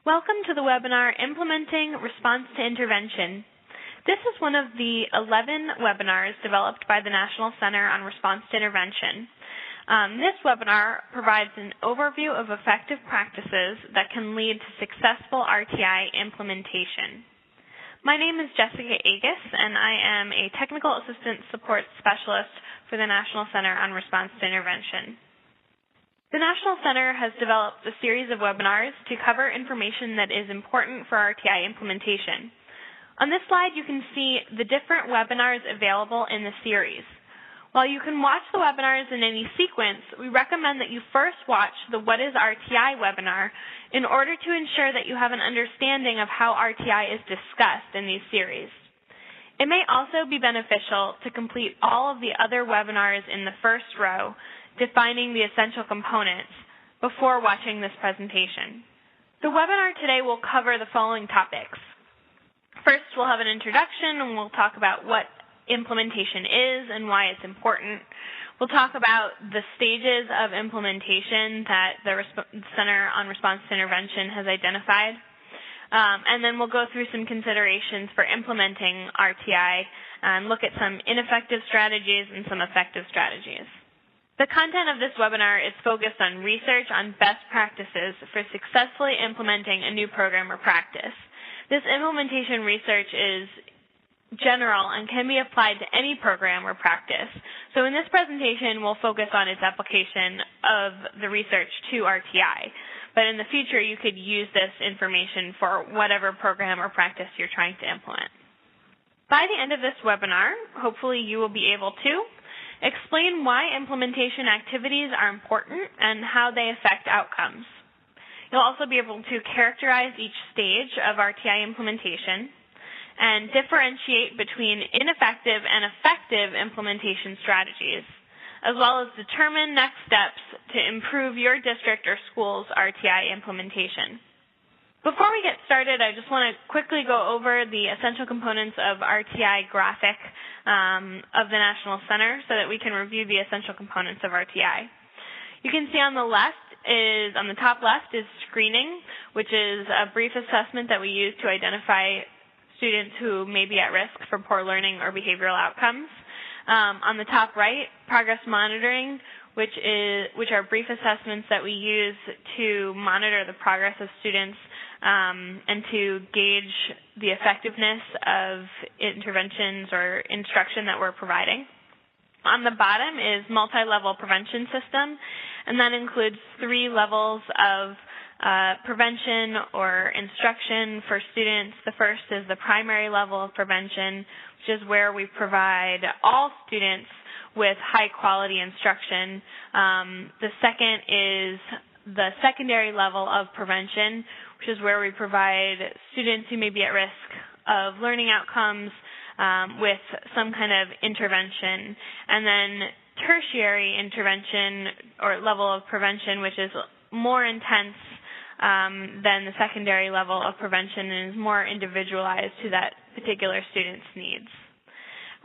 Welcome to the webinar, Implementing Response to Intervention. This is one of the 11 webinars developed by the National Center on Response to Intervention. This webinar provides an overview of effective practices that can lead to successful RTI implementation. My name is Jessica Agus, and I am a Technical Assistant Support Specialist for the National Center on Response to Intervention. The National Center has developed a series of webinars to cover information that is important for RTI implementation. On this slide, you can see the different webinars available in the series. While you can watch the webinars in any sequence, we recommend that you first watch the What is RTI webinar in order to ensure that you have an understanding of how RTI is discussed in these series. It may also be beneficial to complete all of the other webinars in the first row, defining the essential components, before watching this presentation. The webinar today will cover the following topics. First, we'll have an introduction, and we'll talk about what implementation is and why it's important. We'll talk about the stages of implementation that the Center on Response to Intervention has identified. And then we'll go through some considerations for implementing RTI and look at some ineffective strategies and some effective strategies. The content of this webinar is focused on research on best practices for successfully implementing a new program or practice. This implementation research is general and can be applied to any program or practice. So in this presentation, we'll focus on its application of the research to RTI. But in the future, you could use this information for whatever program or practice you're trying to implement. By the end of this webinar, hopefully you will be able to explain why implementation activities are important and how they affect outcomes. You'll also be able to characterize each stage of RTI implementation and differentiate between ineffective and effective implementation strategies, as well as determine next steps to improve your district or school's RTI implementation. Before we get started, I just want to quickly go over the essential components of RTI graphic of the National Center so that we can review the essential components of RTI. You can see on the top left is screening, which is a brief assessment that we use to identify students who may be at risk for poor learning or behavioral outcomes. On the top right, progress monitoring, which are brief assessments that we use to monitor the progress of students and to gauge the effectiveness of interventions or instruction that we're providing. On the bottom is multi-level prevention system, and that includes 3 levels of prevention or instruction for students. The first is the primary level of prevention, which is where we provide all students with high-quality instruction. The second is the secondary level of prevention, which is where we provide students who may be at risk of learning outcomes with some kind of intervention. And then tertiary intervention or level of prevention, which is more intense than the secondary level of prevention and is more individualized to that particular student's needs.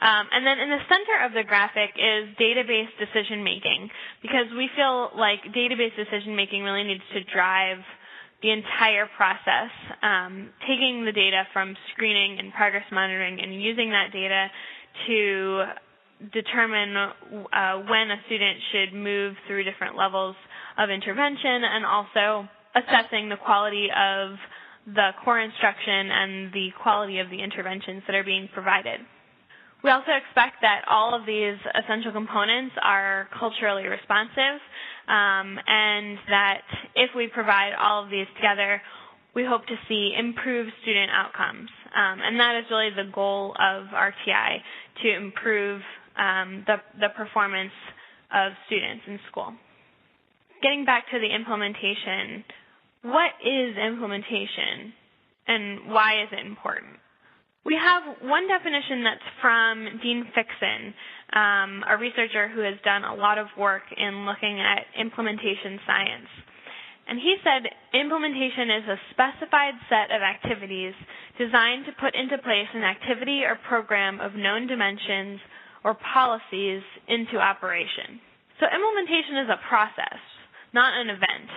And then in the center of the graphic is database decision-making, because we feel like database decision-making really needs to drive the entire process, taking the data from screening and progress monitoring and using that data to determine when a student should move through different levels of intervention, and also assessing the quality of the core instruction and the quality of the interventions that are being provided. We also expect that all of these essential components are culturally responsive, and that if we provide all of these together, we hope to see improved student outcomes. And that is really the goal of RTI, to improve the performance of students in school. Getting back to the implementation, what is implementation and why is it important? We have one definition that's from Dean Fixon, a researcher who has done a lot of work in looking at implementation science. And he said, implementation is a specified set of activities designed to put into place an activity or program of known dimensions or policies into operation. So implementation is a process, not an event.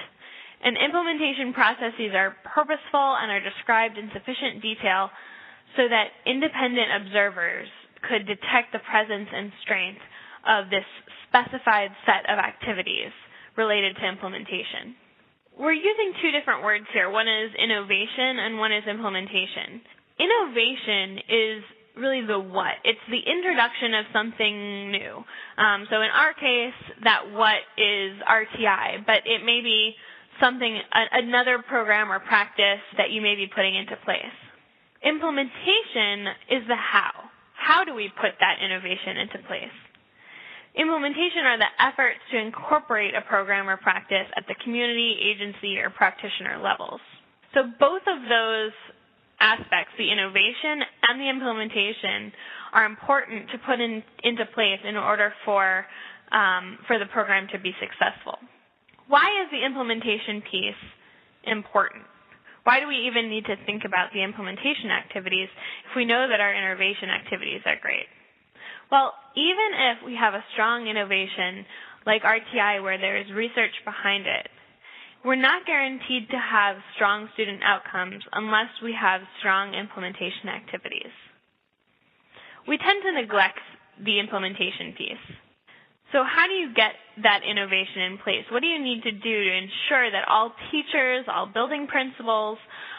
And implementation processes are purposeful and are described in sufficient detail so that independent observers could detect the presence and strength of this specified set of activities related to implementation. We're using two different words here. One is innovation and one is implementation. Innovation is really the what. It's the introduction of something new. So in our case, that what is RTI, but it may be something, another program or practice that you may be putting into place. Implementation is the how. How do we put that innovation into place? Implementation are the efforts to incorporate a program or practice at the community, agency, or practitioner levels. So both of those aspects, the innovation and the implementation, are important to put into place in order for the program to be successful. Why is the implementation piece important? Why do we even need to think about the implementation activities if we know that our innovation activities are great? Well, even if we have a strong innovation like RTI where there is research behind it, we're not guaranteed to have strong student outcomes unless we have strong implementation activities. We tend to neglect the implementation piece. So how do you get that innovation in place? What do you need to do to ensure that all teachers, all building principals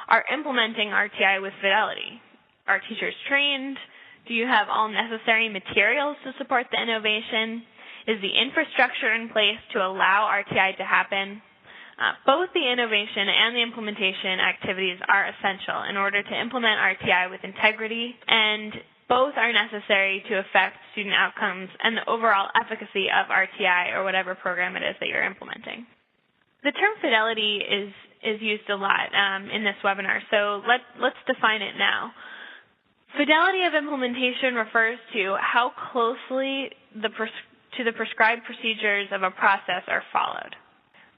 are implementing RTI with fidelity? Are teachers trained? Do you have all necessary materials to support the innovation? Is the infrastructure in place to allow RTI to happen? Both the innovation and the implementation activities are essential in order to implement RTI with integrity, and both are necessary to affect student outcomes and the overall efficacy of RTI or whatever program it is that you're implementing. The term fidelity is used a lot in this webinar, so let's define it now. Fidelity of implementation refers to how closely to the prescribed procedures of a process are followed.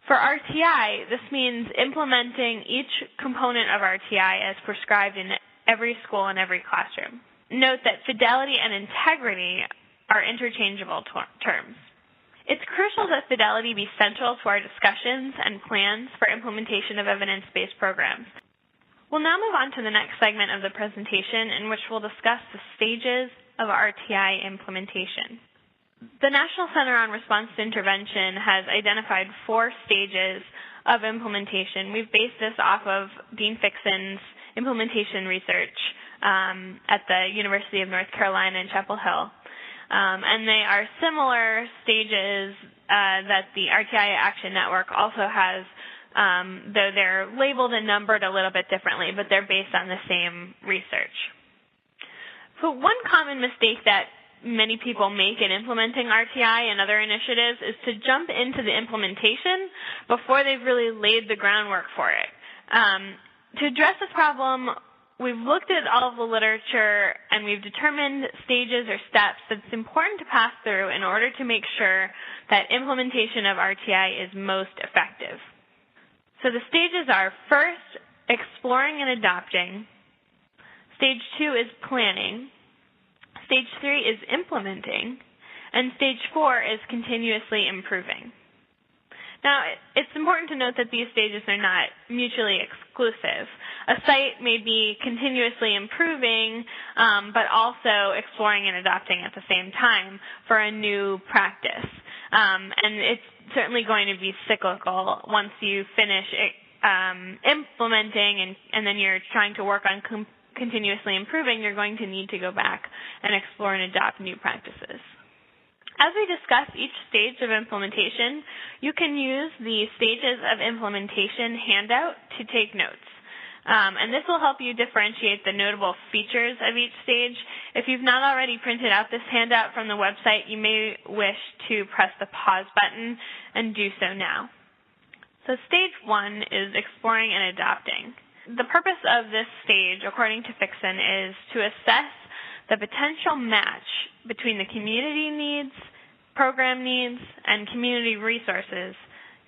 For RTI, this means implementing each component of RTI as prescribed in every school and every classroom. Note that fidelity and integrity are interchangeable terms. It's crucial that fidelity be central to our discussions and plans for implementation of evidence-based programs. We'll now move on to the next segment of the presentation in which we'll discuss the stages of RTI implementation. The National Center on Response to Intervention has identified 4 stages of implementation. We've based this off of Dean Fixon's implementation research at the University of North Carolina in Chapel Hill. And they are similar stages that the RTI Action Network also has, though they're labeled and numbered a little bit differently, but they're based on the same research. So one common mistake that many people make in implementing RTI and other initiatives is to jump into the implementation before they've really laid the groundwork for it. To address this problem, we've looked at all of the literature and we've determined stages or steps that's important to pass through in order to make sure that implementation of RTI is most effective. So the stages are: first, exploring and adopting. Stage 2 is planning. Stage 3 is implementing. And stage 4 is continuously improving. Now, it's important to note that these stages are not mutually exclusive. A site may be continuously improving, but also exploring and adopting at the same time for a new practice. And it's certainly going to be cyclical. Once you finish implementing and then you're trying to work on continuously improving, you're going to need to go back and explore and adopt new practices. As we discuss each stage of implementation, you can use the Stages of Implementation handout to take notes. And this will help you differentiate the notable features of each stage. If you've not already printed out this handout from the website, you may wish to press the pause button and do so now. So stage 1 is exploring and adopting. The purpose of this stage, according to Fixon, is to assess the potential match between the community needs, program needs, and community resources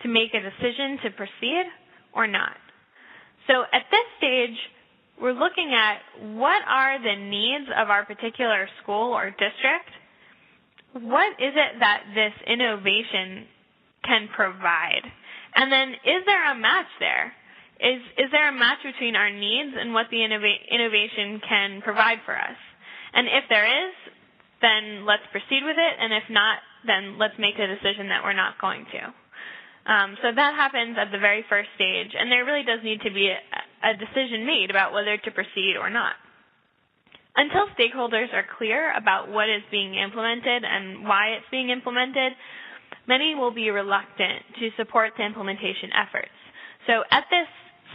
to make a decision to proceed or not. So at this stage, we're looking at what are the needs of our particular school or district. What is it that this innovation can provide? And then, is there a match there? Is there a match between our needs and what the innovation can provide for us? And if there is, then let's proceed with it, and if not, then let's make a decision that we're not going to. So that happens at the very first stage, and there really does need to be a decision made about whether to proceed or not. Until stakeholders are clear about what is being implemented and why it's being implemented, many will be reluctant to support the implementation efforts. So at this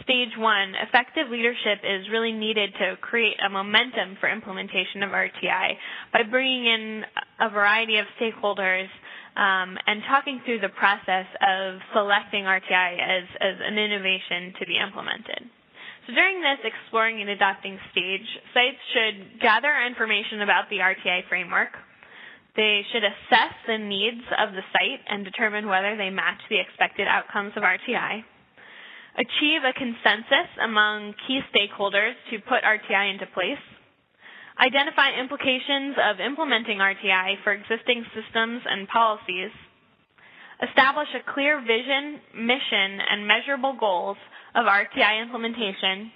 stage one, effective leadership is really needed to create a momentum for implementation of RTI by bringing in a variety of stakeholders and talking through the process of selecting RTI as an innovation to be implemented. So during this exploring and adopting stage, sites should gather information about the RTI framework. They should assess the needs of the site and determine whether they match the expected outcomes of RTI. Achieve a consensus among key stakeholders to put RTI into place. Identify implications of implementing RTI for existing systems and policies. Establish a clear vision, mission, and measurable goals of RTI implementation.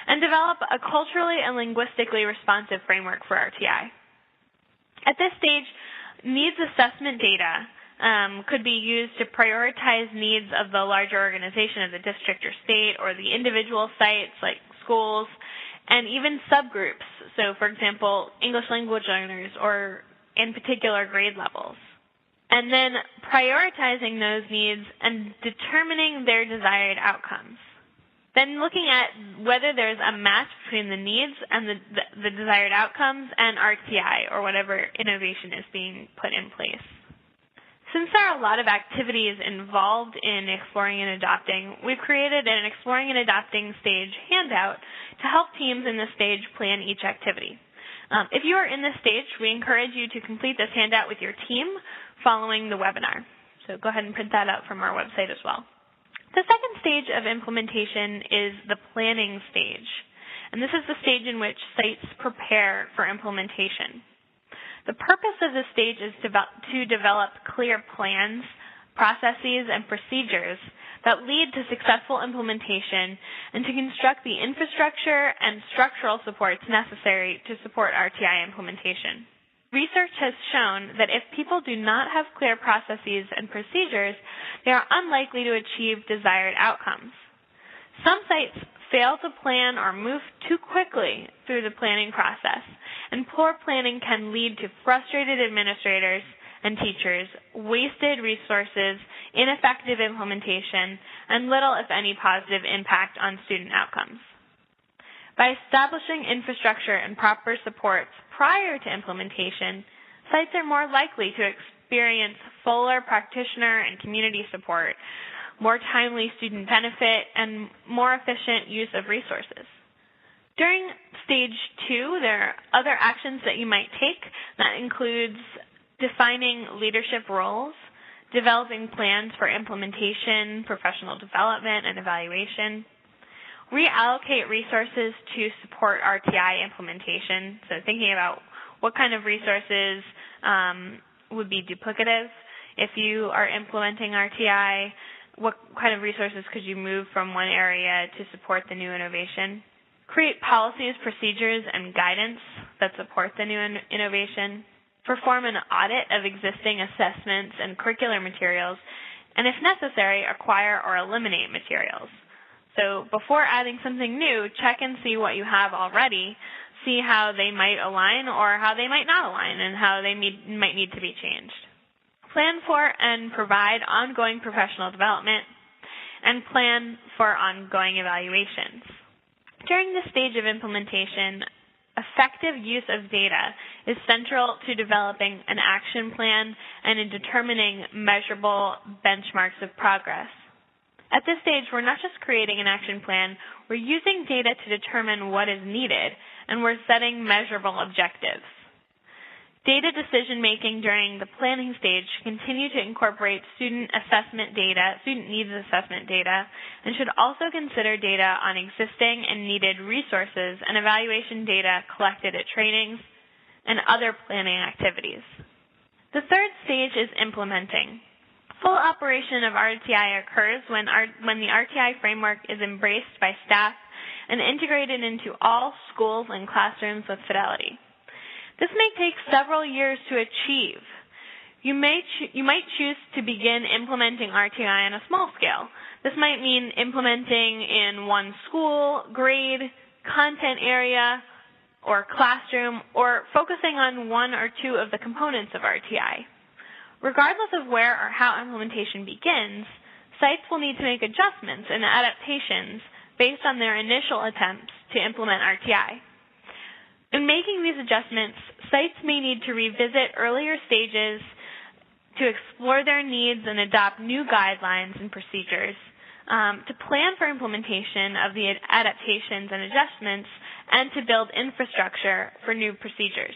And develop a culturally and linguistically responsive framework for RTI. At this stage, needs assessment data could be used to prioritize needs of the larger organization of the district or state, or the individual sites like schools, and even subgroups. So, for example, English language learners, or in particular grade levels. And then prioritizing those needs and determining their desired outcomes. Then looking at whether there's a match between the needs and the desired outcomes and RTI, or whatever innovation is being put in place. Since there are a lot of activities involved in exploring and adopting, we've created an Exploring and Adopting stage handout to help teams in this stage plan each activity. If you are in this stage, we encourage you to complete this handout with your team following the webinar. So go ahead and print that out from our website as well. The second stage of implementation is the planning stage. And this is the stage in which sites prepare for implementation. The purpose of this stage is to develop clear plans, processes, and procedures that lead to successful implementation, and to construct the infrastructure and structural supports necessary to support RTI implementation. Research has shown that if people do not have clear processes and procedures, they are unlikely to achieve desired outcomes. Some sites fail to plan or move too quickly through the planning process, and poor planning can lead to frustrated administrators and teachers, wasted resources, ineffective implementation, and little, if any, positive impact on student outcomes. By establishing infrastructure and proper supports prior to implementation, sites are more likely to experience fuller practitioner and community support, more timely student benefit, and more efficient use of resources. During stage 2, there are other actions that you might take. That includes defining leadership roles, developing plans for implementation, professional development, and evaluation, reallocate resources to support RTI implementation. So thinking about what kind of resources would be duplicative. If you are implementing RTI, what kind of resources could you move from one area to support the new innovation? Create policies, procedures, and guidance that support the new innovation. Perform an audit of existing assessments and curricular materials, and if necessary, acquire or eliminate materials. So before adding something new, check and see what you have already, see how they might align or how they might not align, and how they might need to be changed. Plan for and provide ongoing professional development, and plan for ongoing evaluations. During this stage of implementation, effective use of data is central to developing an action plan and in determining measurable benchmarks of progress. At this stage, we're not just creating an action plan, we're using data to determine what is needed, and we're setting measurable objectives. Data decision-making during the planning stage should continue to incorporate student needs assessment data, and should also consider data on existing and needed resources and evaluation data collected at trainings and other planning activities. The third stage is implementing. Full operation of RTI occurs when the RTI framework is embraced by staff and integrated into all schools and classrooms with fidelity. This may take several years to achieve. You might choose to begin implementing RTI on a small scale. This might mean implementing in one school, grade, content area, or classroom, or focusing on one or two of the components of RTI. Regardless of where or how implementation begins, sites will need to make adjustments and adaptations based on their initial attempts to implement RTI. In making these adjustments, sites may need to revisit earlier stages to explore their needs and adopt new guidelines and procedures, to plan for implementation of the adaptations and adjustments, and to build infrastructure for new procedures.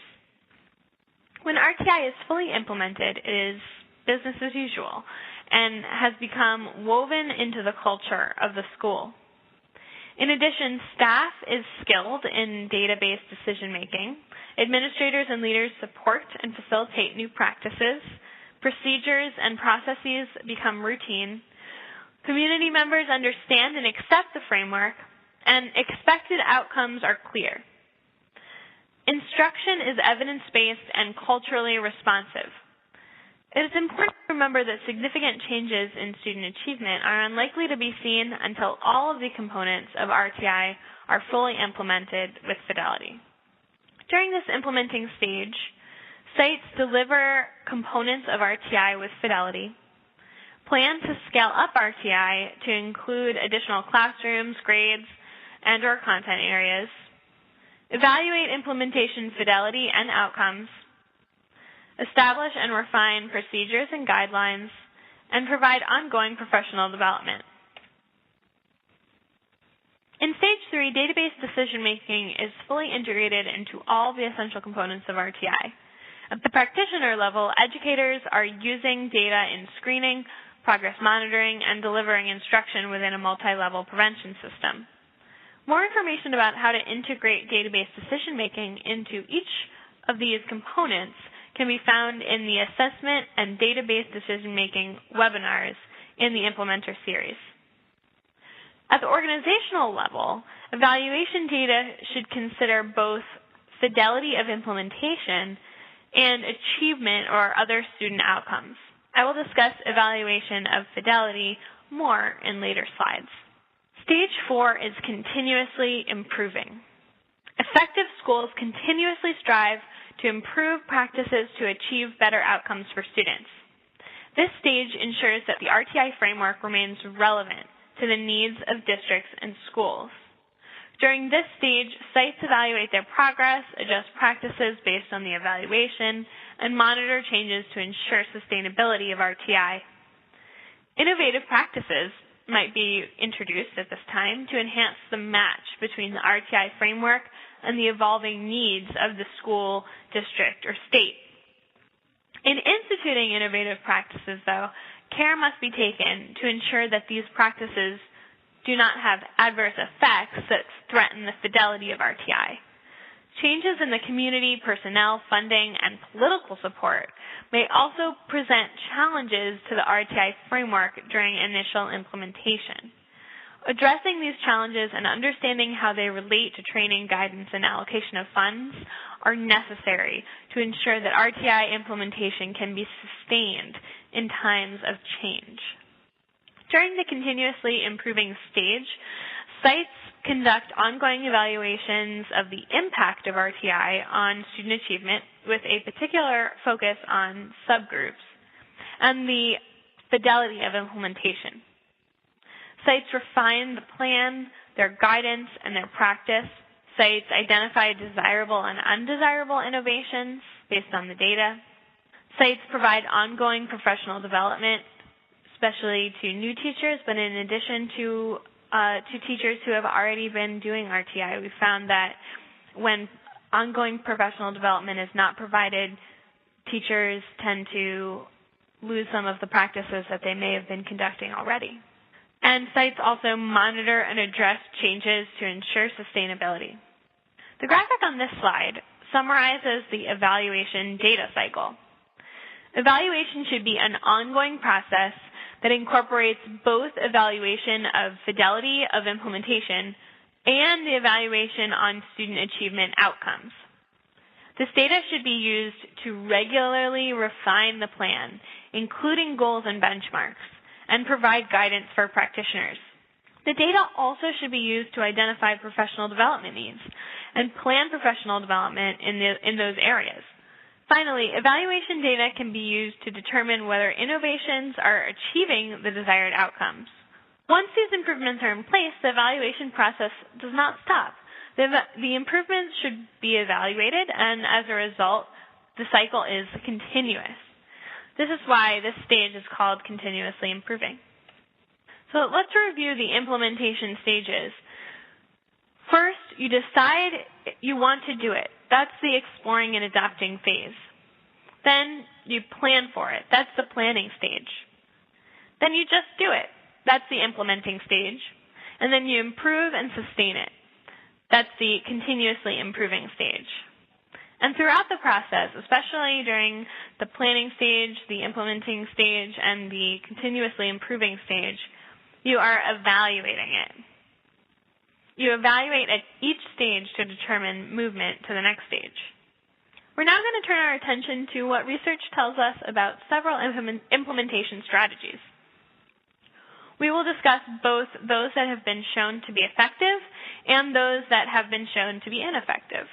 When RTI is fully implemented, it is business as usual and has become woven into the culture of the school. In addition, staff is skilled in database decision-making. Administrators and leaders support and facilitate new practices. Procedures and processes become routine. Community members understand and accept the framework, and expected outcomes are clear. Instruction is evidence-based and culturally responsive. It is important to remember that significant changes in student achievement are unlikely to be seen until all of the components of RTI are fully implemented with fidelity. During this implementing stage, sites deliver components of RTI with fidelity, plan to scale up RTI to include additional classrooms, grades, and/or content areas, evaluate implementation fidelity and outcomes, establish and refine procedures and guidelines, and provide ongoing professional development. In Stage 3, database decision-making is fully integrated into all the essential components of RTI. At the practitioner level, educators are using data in screening, progress monitoring, and delivering instruction within a multi-level prevention system. More information about how to integrate database decision-making into each of these components can be found in the Assessment and Database Decision-Making webinars in the Implementer series. At the organizational level, evaluation data should consider both fidelity of implementation and achievement or other student outcomes. I will discuss evaluation of fidelity more in later slides. Stage 4 is continuously improving. Effective schools continuously strive to improve practices to achieve better outcomes for students. This stage ensures that the RTI framework remains relevant to the needs of districts and schools. During this stage, sites evaluate their progress, adjust practices based on the evaluation, and monitor changes to ensure sustainability of RTI. Innovative practices might be introduced at this time to enhance the match between the RTI framework and the evolving needs of the school, district, or state. In instituting innovative practices, though, care must be taken to ensure that these practices do not have adverse effects that threaten the fidelity of RTI. Changes in the community, personnel, funding, and political support may also present challenges to the RTI framework during initial implementation. Addressing these challenges and understanding how they relate to training, guidance, and allocation of funds are necessary to ensure that RTI implementation can be sustained in times of change. During the continuously improving stage, sites conduct ongoing evaluations of the impact of RTI on student achievement with a particular focus on subgroups and the fidelity of implementation. Sites refine the plan, their guidance, and their practice. Sites identify desirable and undesirable innovations based on the data. Sites provide ongoing professional development, especially to new teachers, but in addition to teachers who have already been doing RTI. We found that when ongoing professional development is not provided, teachers tend to lose some of the practices that they may have been conducting already. And sites also monitor and address changes to ensure sustainability. The graphic on this slide summarizes the evaluation data cycle. Evaluation should be an ongoing process that incorporates both evaluation of fidelity of implementation and the evaluation on student achievement outcomes. This data should be used to regularly refine the plan, including goals and benchmarks, and provide guidance for practitioners. The data also should be used to identify professional development needs and plan professional development in those areas. Finally, evaluation data can be used to determine whether innovations are achieving the desired outcomes. Once these improvements are in place, the evaluation process does not stop. The improvements should be evaluated, and as a result, the cycle is continuous. This is why this stage is called continuously improving. So let's review the implementation stages. First, you decide you want to do it. That's the exploring and adapting phase. Then you plan for it. That's the planning stage. Then you just do it. That's the implementing stage. And then you improve and sustain it. That's the continuously improving stage. And throughout the process, especially during the planning stage, the implementing stage, and the continuously improving stage, you are evaluating it. You evaluate at each stage to determine movement to the next stage. We're now going to turn our attention to what research tells us about several implementation strategies. We will discuss both those that have been shown to be effective and those that have been shown to be ineffective.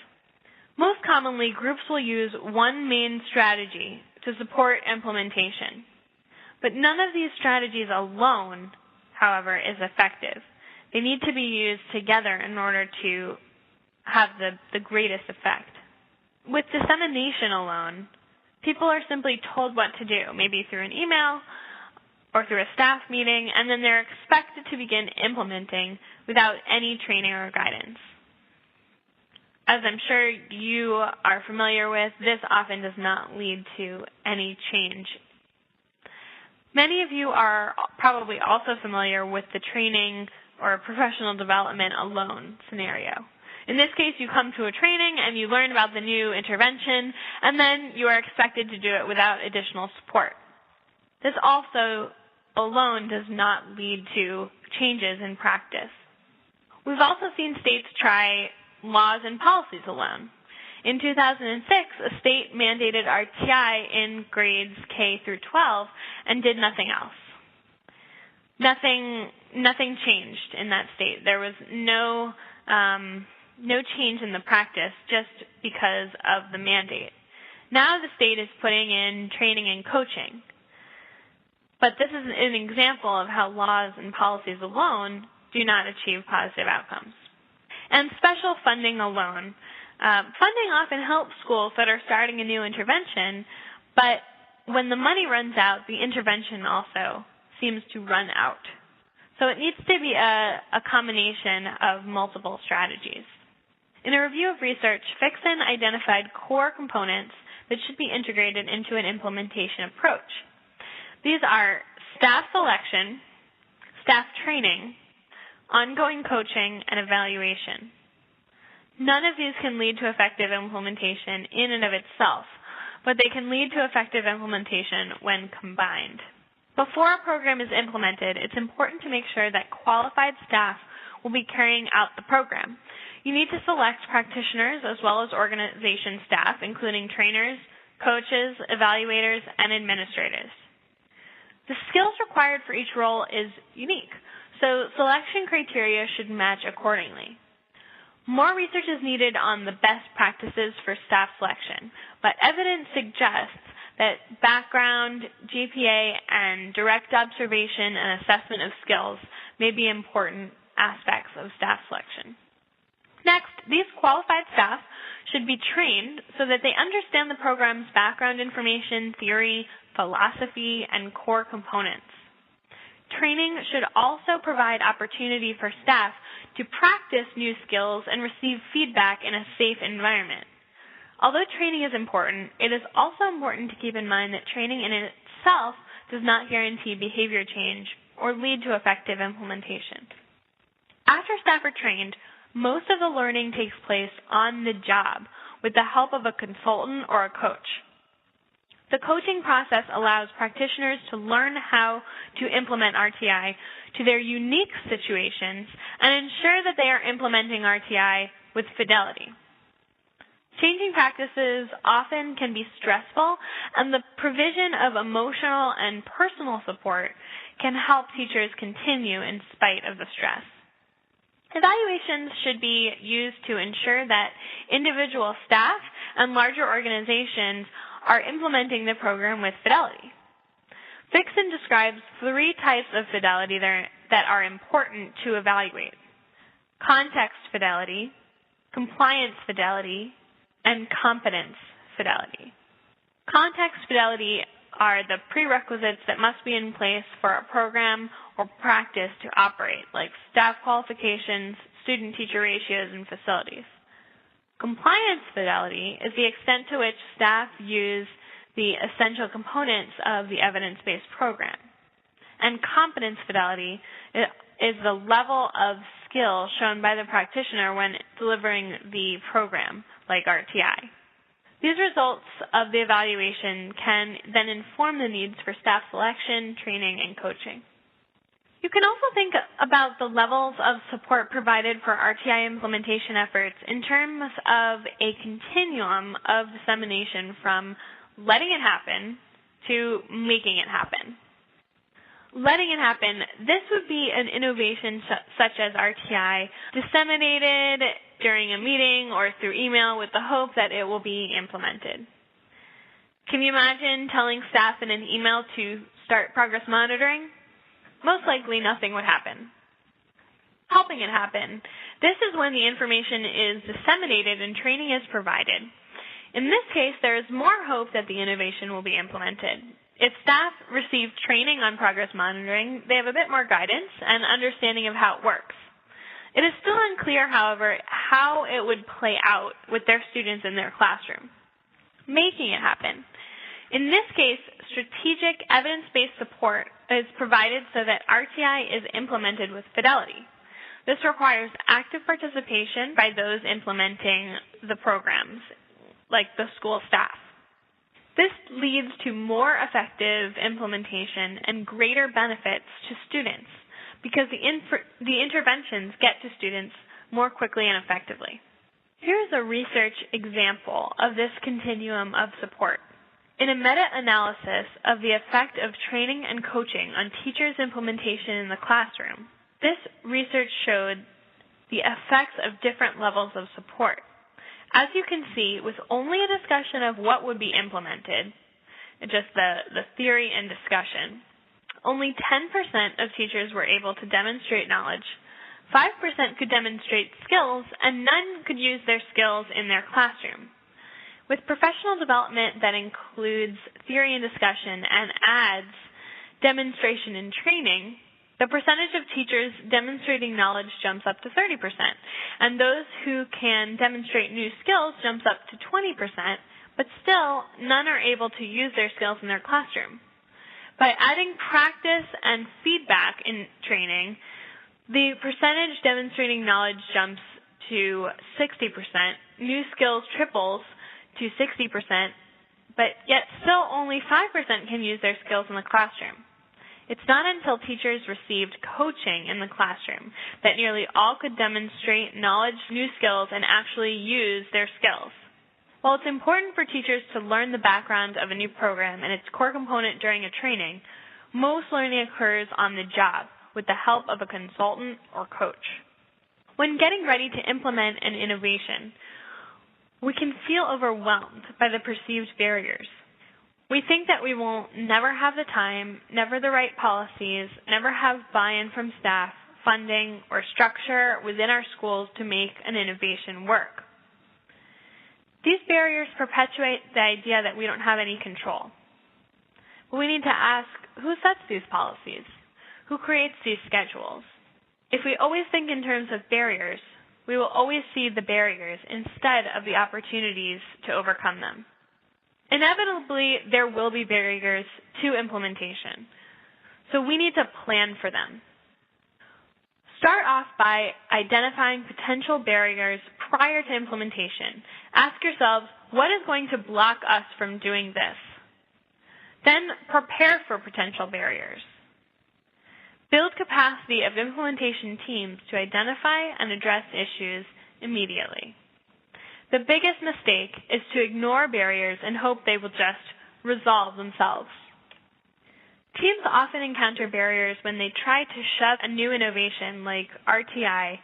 Most commonly, groups will use one main strategy to support implementation. But none of these strategies alone, however, is effective. They need to be used together in order to have the greatest effect. With dissemination alone, people are simply told what to do, maybe through an email or through a staff meeting, and then they're expected to begin implementing without any training or guidance. As I'm sure you are familiar with, this often does not lead to any change. Many of you are probably also familiar with the training or professional development alone scenario. In this case, you come to a training and you learn about the new intervention, and then you are expected to do it without additional support. This also alone does not lead to changes in practice. We've also seen states try laws and policies alone. In 2006, a state mandated RTI in grades K through 12 and did nothing else. Nothing changed in that state. There was no change in the practice just because of the mandate. Now the state is putting in training and coaching. But this is an example of how laws and policies alone do not achieve positive outcomes. And special funding alone. Funding often helps schools that are starting a new intervention, but when the money runs out, the intervention also seems to run out. So it needs to be a combination of multiple strategies. In a review of research, Fixon identified core components that should be integrated into an implementation approach. These are staff selection, staff training, ongoing coaching, and evaluation. None of these can lead to effective implementation in and of itself, but they can lead to effective implementation when combined. Before a program is implemented, it's important to make sure that qualified staff will be carrying out the program. You need to select practitioners as well as organization staff, including trainers, coaches, evaluators, and administrators. The skills required for each role is unique, so selection criteria should match accordingly. More research is needed on the best practices for staff selection, but evidence suggests that background, GPA, and direct observation and assessment of skills may be important aspects of staff selection. Next, these qualified staff should be trained so that they understand the program's background information, theory, philosophy, and core components. Training should also provide opportunity for staff to practice new skills and receive feedback in a safe environment. Although training is important, it is also important to keep in mind that training in itself does not guarantee behavior change or lead to effective implementation. After staff are trained, most of the learning takes place on the job with the help of a consultant or a coach. The coaching process allows practitioners to learn how to implement RTI to their unique situations and ensure that they are implementing RTI with fidelity. Changing practices often can be stressful, and the provision of emotional and personal support can help teachers continue in spite of the stress. Evaluations should be used to ensure that individual staff and larger organizations are implementing the program with fidelity. Fixon describes 3 types of fidelity that are important to evaluate: context fidelity, compliance fidelity, and competence fidelity. Context fidelity are the prerequisites that must be in place for a program or practice to operate, like staff qualifications, student-teacher ratios, and facilities. Compliance fidelity is the extent to which staff use the essential components of the evidence-based program. And competence fidelity is the level of skill shown by the practitioner when delivering the program, like RTI. These results of the evaluation can then inform the needs for staff selection, training, and coaching. You can also think about the levels of support provided for RTI implementation efforts in terms of a continuum of dissemination from letting it happen to making it happen. Letting it happen, this would be an innovation such as RTI disseminated during a meeting or through email with the hope that it will be implemented. Can you imagine telling staff in an email to start progress monitoring? Most likely nothing would happen. Helping it happen, this is when the information is disseminated and training is provided. In this case, there is more hope that the innovation will be implemented. If staff receive training on progress monitoring, they have a bit more guidance and understanding of how it works. It is still unclear, however, how it would play out with their students in their classroom. Making it happen. In this case, strategic evidence-based support is provided so that RTI is implemented with fidelity. This requires active participation by those implementing the programs, like the school staff. This leads to more effective implementation and greater benefits to students because the interventions get to students more quickly and effectively. Here's a research example of this continuum of support. In a meta-analysis of the effect of training and coaching on teachers' implementation in the classroom, this research showed the effects of different levels of support. As you can see, with only a discussion of what would be implemented, just the theory and discussion, only 10% of teachers were able to demonstrate knowledge, 5% could demonstrate skills, and none could use their skills in their classroom. With professional development that includes theory and discussion and adds demonstration and training, the percentage of teachers demonstrating knowledge jumps up to 30%, and those who can demonstrate new skills jumps up to 20%, but still none are able to use their skills in their classroom. By adding practice and feedback in training, the percentage demonstrating knowledge jumps to 60%, new skills triples to 60%, but yet still only 5% can use their skills in the classroom. It's not until teachers received coaching in the classroom that nearly all could demonstrate knowledge, new skills, and actually use their skills. While it's important for teachers to learn the background of a new program and its core component during a training, most learning occurs on the job with the help of a consultant or coach. When getting ready to implement an innovation, we can feel overwhelmed by the perceived barriers. We think that we will never have the time, never the right policies, never have buy-in from staff, funding, or structure within our schools to make an innovation work. These barriers perpetuate the idea that we don't have any control. But we need to ask, who sets these policies? Who creates these schedules? If we always think in terms of barriers, we will always see the barriers instead of the opportunities to overcome them. Inevitably, there will be barriers to implementation, so we need to plan for them. Start off by identifying potential barriers prior to implementation. Ask yourselves, what is going to block us from doing this? Then prepare for potential barriers. Build capacity of implementation teams to identify and address issues immediately. The biggest mistake is to ignore barriers and hope they will just resolve themselves. Teams often encounter barriers when they try to shove a new innovation like RTI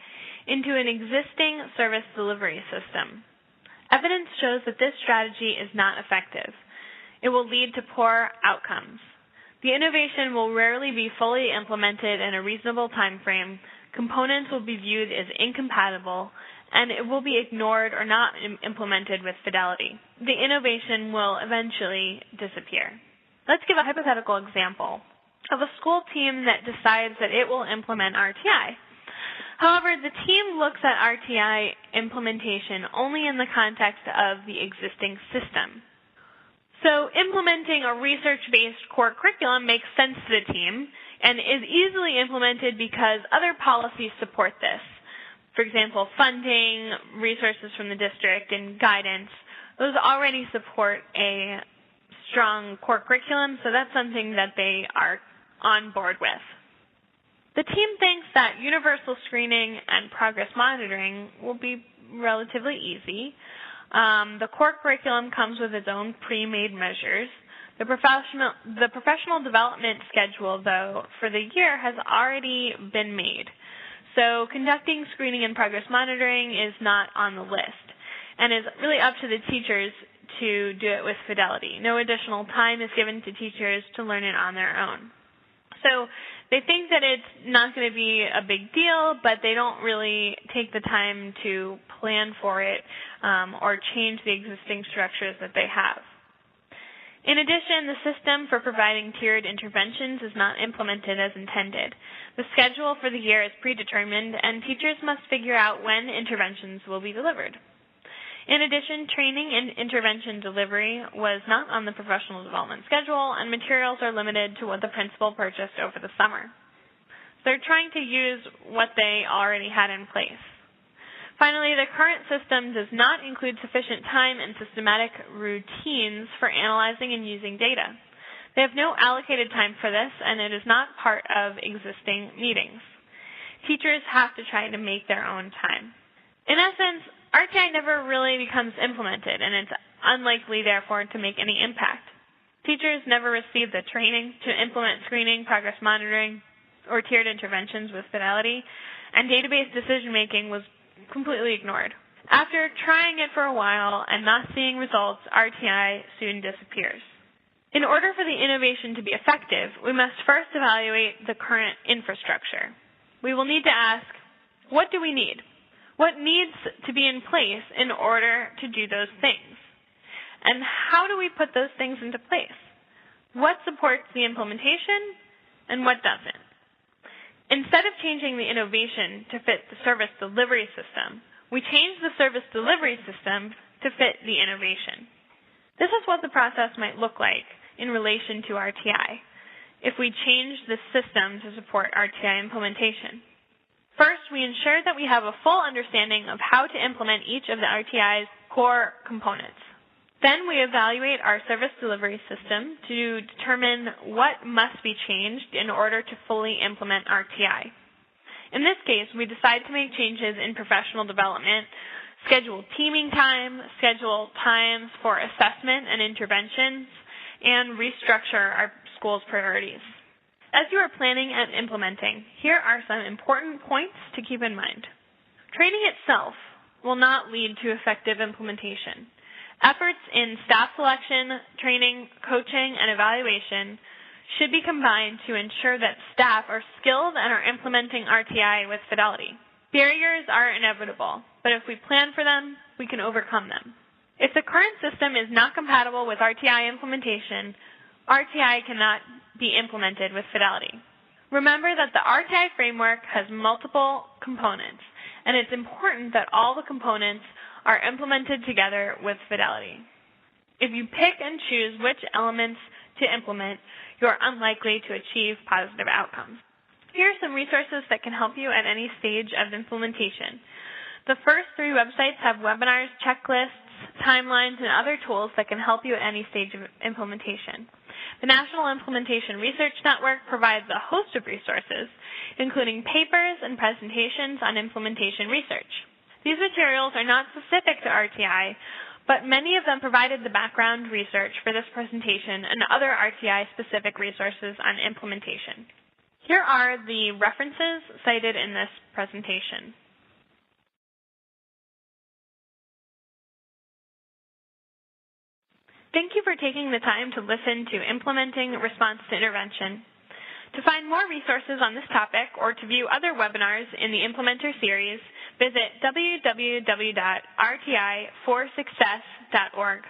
into an existing service delivery system. Evidence shows that this strategy is not effective. It will lead to poor outcomes. The innovation will rarely be fully implemented in a reasonable time frame, components will be viewed as incompatible, and it will be ignored or not implemented with fidelity. The innovation will eventually disappear. Let's give a hypothetical example of a school team that decides that it will implement RTI. However, the team looks at RTI implementation only in the context of the existing system. So implementing a research-based core curriculum makes sense to the team and is easily implemented because other policies support this. For example, funding, resources from the district, and guidance, those already support a strong core curriculum, so that's something that they are on board with. The team thinks that universal screening and progress monitoring will be relatively easy. The core curriculum comes with its own pre-made measures. The professional development schedule, though, for the year has already been made. So conducting screening and progress monitoring is not on the list and is really up to the teachers to do it with fidelity. No additional time is given to teachers to learn it on their own. So they think that it's not going to be a big deal, but they don't really take the time to plan for it or change the existing structures that they have. In addition, the system for providing tiered interventions is not implemented as intended. The schedule for the year is predetermined, and teachers must figure out when interventions will be delivered. In addition, training and intervention delivery was not on the professional development schedule, and materials are limited to what the principal purchased over the summer. They're trying to use what they already had in place. Finally, the current system does not include sufficient time and systematic routines for analyzing and using data. They have no allocated time for this, and it is not part of existing meetings. Teachers have to try to make their own time. In essence, RTI never really becomes implemented, and it's unlikely, therefore, to make any impact. Teachers never receive the training to implement screening, progress monitoring, or tiered interventions with fidelity, and database decision-making was completely ignored. After trying it for a while and not seeing results, RTI soon disappears. In order for the innovation to be effective, we must first evaluate the current infrastructure. We will need to ask, what do we need? What needs to be in place in order to do those things? And how do we put those things into place? What supports the implementation and what doesn't? Instead of changing the innovation to fit the service delivery system, we change the service delivery system to fit the innovation. This is what the process might look like in relation to RTI if we change the system to support RTI implementation. First, we ensure that we have a full understanding of how to implement each of the RTI's core components. Then we evaluate our service delivery system to determine what must be changed in order to fully implement RTI. In this case, we decide to make changes in professional development, schedule teaming time, schedule times for assessment and interventions, and restructure our school's priorities. As you are planning and implementing, here are some important points to keep in mind. Training itself will not lead to effective implementation. Efforts in staff selection, training, coaching, and evaluation should be combined to ensure that staff are skilled and are implementing RTI with fidelity. Barriers are inevitable, but if we plan for them, we can overcome them. If the current system is not compatible with RTI implementation, RTI cannot be implemented with fidelity. Remember that the RTI framework has multiple components, and it's important that all the components are implemented together with fidelity. If you pick and choose which elements to implement, you're unlikely to achieve positive outcomes. Here are some resources that can help you at any stage of implementation. The first 3 websites have webinars, checklists, timelines, and other tools that can help you at any stage of implementation. The National Implementation Research Network provides a host of resources, including papers and presentations on implementation research. These materials are not specific to RTI, but many of them provided the background research for this presentation and other RTI-specific resources on implementation. Here are the references cited in this presentation. Thank you for taking the time to listen to Implementing Response to Intervention. To find more resources on this topic or to view other webinars in the Implementer series, visit www.rti4success.org.